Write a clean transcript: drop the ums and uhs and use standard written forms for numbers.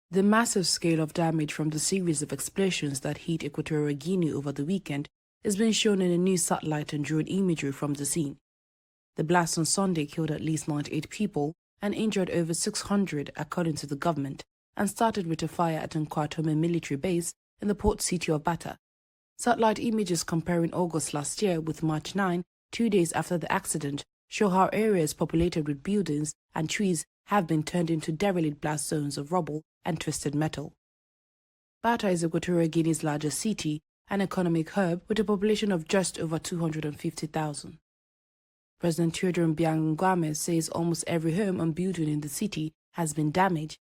The massive scale of damage from the series of explosions that hit Equatorial Guinea over the weekend is being shown in a new satellite and drone imagery from the scene. The blast on Sunday killed at least 98 people and injured over 600 according to the government, and started with a fire at Nkwatome military base in the port city of Bata. Satellite images comparing August last year with March 9, 2 days after the accident, show how areas populated with buildings and trees have been turned into derelict blast zones of rubble and twisted metal. Bata is Equatorial Guinea's largest city, an economic hub with a population of just over 250,000. President Theodore Mbiang Ngwame says almost every home and building in the city has been damaged,